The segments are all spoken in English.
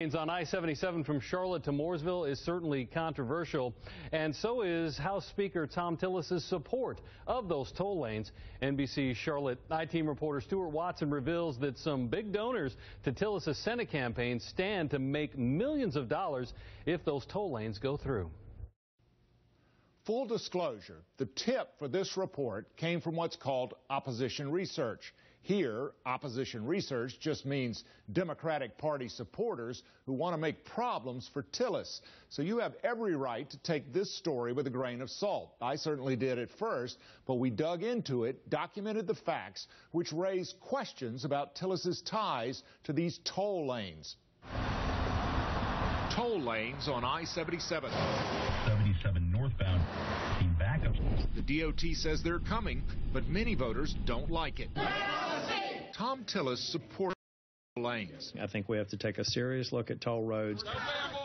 On I-77 from Charlotte to Mooresville is certainly controversial, and so is House Speaker Tom Tillis' support of those toll lanes. NBC Charlotte I-Team reporter Stuart Watson reveals that some big donors to Tillis' Senate campaign stand to make millions of dollars if those toll lanes go through. Full disclosure, the tip for this report came from what's called opposition research. Here, opposition research just means Democratic Party supporters who want to make problems for Tillis. So you have every right to take this story with a grain of salt. I certainly did at first, but we dug into it, documented the facts, which raised questions about Tillis' ties to these toll lanes. Toll lanes on I-77. 77 northbound, seen backups. The DOT says they're coming, but many voters don't like it. Tom Tillis supports lanes. I think we have to take a serious look at toll roads.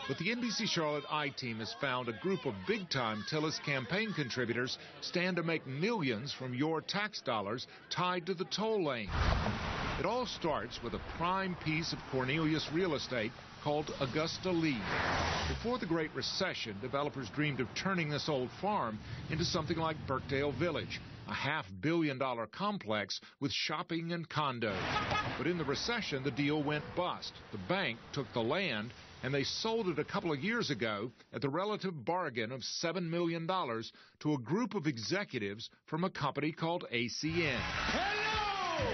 But the NBC Charlotte I-Team has found a group of big-time Tillis campaign contributors stand to make millions from your tax dollars tied to the toll lane. It all starts with a prime piece of Cornelius real estate called Augusta Lee. Before the Great Recession, developers dreamed of turning this old farm into something like Birkdale Village, a $500 complex with shopping and condos. But in the recession, the deal went bust. The bank took the land, and they sold it a couple of years ago at the relative bargain of $7 million to a group of executives from a company called ACN. Hello!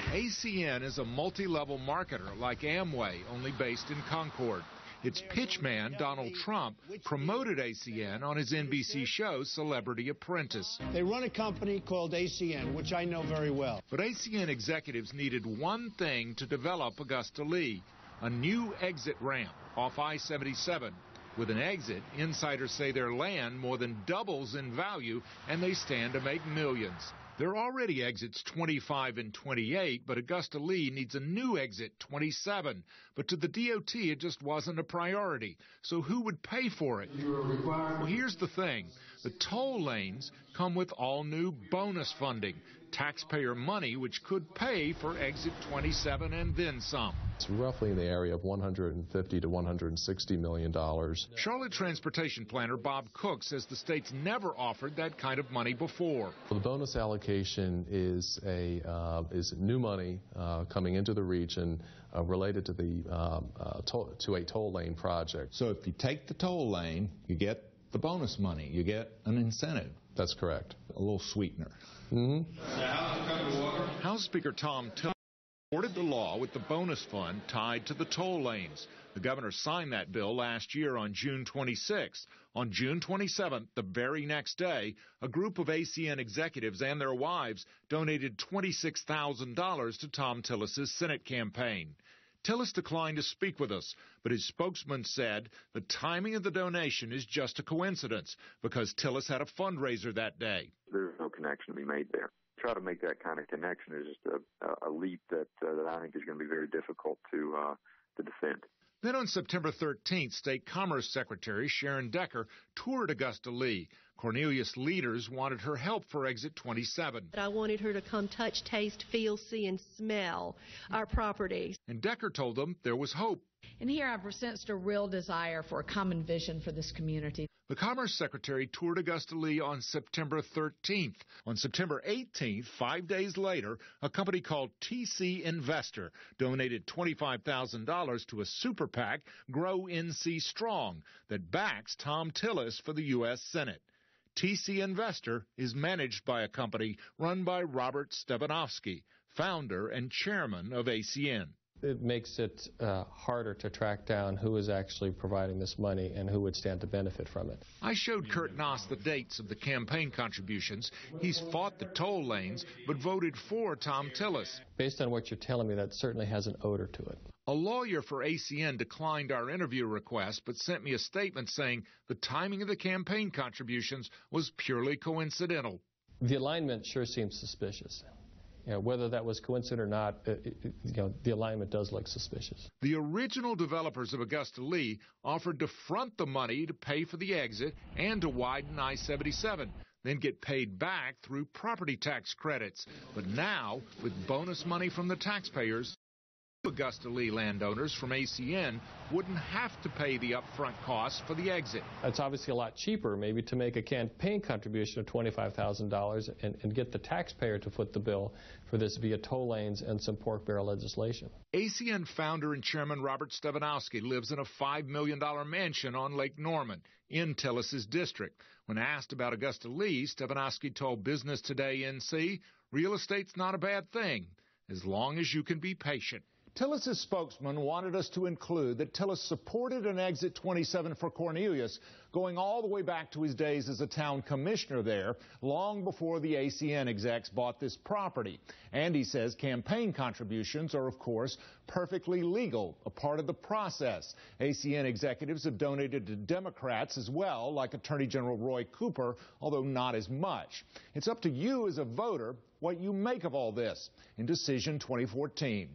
ACN is a multi-level marketer like Amway, only based in Concord. Its pitchman, Donald Trump, promoted ACN on his NBC show Celebrity Apprentice. They run a company called ACN, which I know very well. But ACN executives needed one thing to develop Augusta Lee, a new exit ramp off I-77. With an exit, insiders say their land more than doubles in value, and they stand to make millions. There are already exits 25 and 28, but Augusta Lee needs a new exit 27. But to the DOT, it just wasn't a priority. So who would pay for it? Well, here's the thing. The toll lanes come with all new bonus funding, taxpayer money which could pay for exit 27 and then some. It's roughly in the area of $150 to $160 million. Charlotte transportation planner Bob Cook says the state's never offered that kind of money before. The bonus allocation is new money coming into the region related to a toll lane project. So if you take the toll lane, you get the bonus money. You get an incentive. That's correct. A little sweetener. House Speaker Tom Tillis supported the law with the bonus fund tied to the toll lanes. The governor signed that bill last year on June 26th. On June 27th, the very next day, a group of ACN executives and their wives donated $26,000 to Tom Tillis' Senate campaign. Tillis declined to speak with us, but his spokesman said the timing of the donation is just a coincidence because Tillis had a fundraiser that day. There's no connection to be made there. Try to make that kind of connection is just a leap that I think is going to be very difficult to defend. Then on September 13th, State Commerce Secretary Sharon Decker toured Augusta Lee. Cornelius leaders wanted her help for Exit 27. I wanted her to come touch, taste, feel, see, and smell our properties. And Decker told them there was hope. And here I've sensed a real desire for a common vision for this community. The Commerce Secretary toured Augusta Lee on September 13th. On September 18th, 5 days later, a company called TC Investor donated $25,000 to a super PAC, Grow NC Strong, that backs Tom Tillis for the U.S. Senate. TC Investor is managed by a company run by Robert Stepanovsky, founder and chairman of ACN. It makes it harder to track down who is actually providing this money and who would stand to benefit from it. I showed Kurt Noss the dates of the campaign contributions. He's fought the toll lanes, but voted for Tom Tillis. Based on what you're telling me, that certainly has an odor to it. A lawyer for ACN declined our interview request, but sent me a statement saying the timing of the campaign contributions was purely coincidental. The alignment sure seems suspicious. Whether that was coincident or not, the alignment does look suspicious. The original developers of Augusta Lee offered to front the money to pay for the exit and to widen I-77, then get paid back through property tax credits. But now, with bonus money from the taxpayers, Augusta Lee landowners from ACN wouldn't have to pay the upfront costs for the exit. It's obviously a lot cheaper maybe to make a campaign contribution of $25,000 and get the taxpayer to foot the bill for this via toll lanes and some pork barrel legislation. ACN founder and chairman Robert Stevanowski lives in a $5 million mansion on Lake Norman in Tillis' district. When asked about Augusta Lee, Stevanowski told Business Today NC, real estate's not a bad thing, as long as you can be patient. Tillis' spokesman wanted us to include that Tillis supported an Exit 27 for Cornelius, going all the way back to his days as a town commissioner there, long before the ACN execs bought this property. And he says campaign contributions are, of course, perfectly legal, a part of the process. ACN executives have donated to Democrats as well, like Attorney General Roy Cooper, although not as much. It's up to you as a voter what you make of all this in Decision 2014.